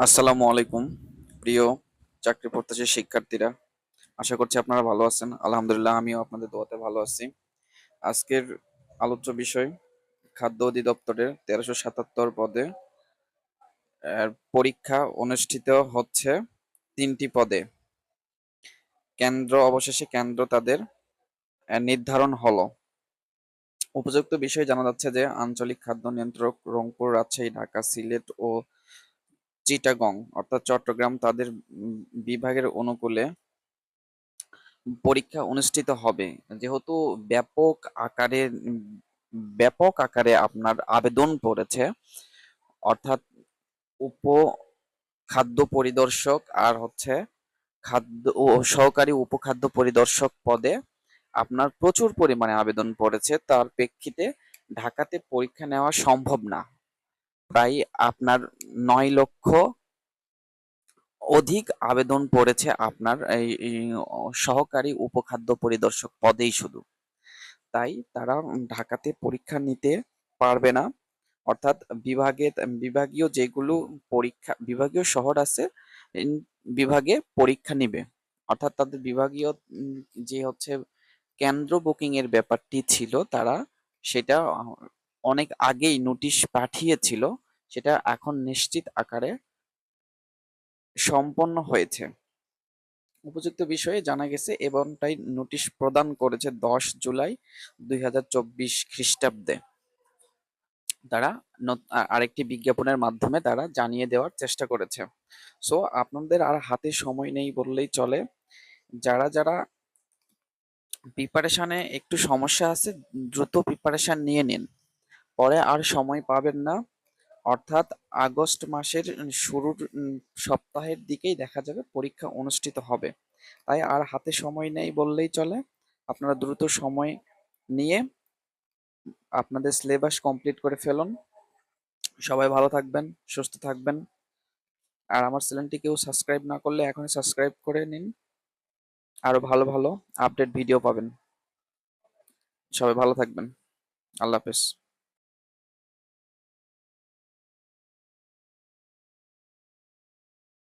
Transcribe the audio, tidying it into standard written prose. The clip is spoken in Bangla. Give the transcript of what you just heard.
আসসালামু আলাইকুম প্রিয় চাকরি প্রত্যাশী শিক্ষার্থীরা, আশা করছি আপনারা ভালো আছেন। আলহামদুলিল্লাহ, আমিও আপনাদের দোয়াতে ভালো আছি। আজকের আলোচ্য বিষয় খাদ্য অধিদপ্তরের 1377 পদে পরীক্ষা অনুষ্ঠিত হচ্ছে 3টি পদে। অবশেষে কেন্দ্র তাদের নির্ধারণ হলো। উপযুক্ত বিষয়ে জানা যাচ্ছে যে আঞ্চলিক খাদ্য নিয়ন্ত্রক রংপুর, রাজশাহী, ঢাকা, সিলেট ও চিটাগং অর্থাৎ চট্টগ্রাম তাদের বিভাগের অনুকূলে পরীক্ষা অনুষ্ঠিত হবে। যেহেতু ব্যাপক আকারে ব্যাপক আকারে আপনার আবেদন পড়েছে, অর্থাৎ উপ খাদ্য পরিদর্শক আর খাদ্য ও সহকারী উপখাদ্য পরিদর্শক পদে আপনার প্রচুর পরিমাণে আবেদন পড়েছে। তার প্রেক্ষিতে ঢাকাতে পরীক্ষা নেওয়া সম্ভব না। প্রায় আপনার 9 লক্ষ অধিক আবেদন পড়েছে আপনার এই সহকারী উপখাদ্য পরিদর্শক পদেই শুধু। তাই তারা ঢাকাতে পরীক্ষা নিতে পারবে না। অর্থাৎ বিভাগীয় যেগুলো বিভাগীয় শহর আছে, উম, বিভাগে পরীক্ষা নিবে। অর্থাৎ তাদের বিভাগীয় যে কেন্দ্র বুকিং এর ব্যাপারটি ছিল, তারা সেটা অনেক আগেই নোটিশ পাঠিয়েছিল। সেটা এখন নিশ্চিত আকারে সম্পন্ন হয়েছে। উপযুক্ত বিষয়ে জানা গেছে এমনটাই নোটিশ প্রদান করেছে 10 জুলাই 2024 খ্রিস্টাব্দে। তারা আরেকটি বিজ্ঞাপনের মাধ্যমে তারা জানিয়ে দেওয়ার চেষ্টা করেছে। সো আপনাদের আর হাতে সময় নেই বললেই চলে। যারা যারা প্রিপারেশনে একটু সমস্যা আছে, দ্রুত প্রিপারেশন নিয়ে নিন, পরে আর সময় পাবেন না। অর্থাৎ আগস্ট মাসের শুরুর সপ্তাহের দিকেই দেখা যাবে পরীক্ষা অনুষ্ঠিত হবে। তাই আর হাতে সময় নেই বললেই চলে। আপনারা দ্রুত সময় নিয়ে আপনাদের সিলেবাস কমপ্লিট করে ফেলুন। সবাই ভালো থাকবেন, সুস্থ থাকবেন। আর আমার চ্যানেলটি কেউ সাবস্ক্রাইব না করলে এখনই সাবস্ক্রাইব করে নিন। আরো ভালো ভালো আপডেট ভিডিও পাবেন। সবাই ভালো থাকবেন। আল্লাহ হাফেজ।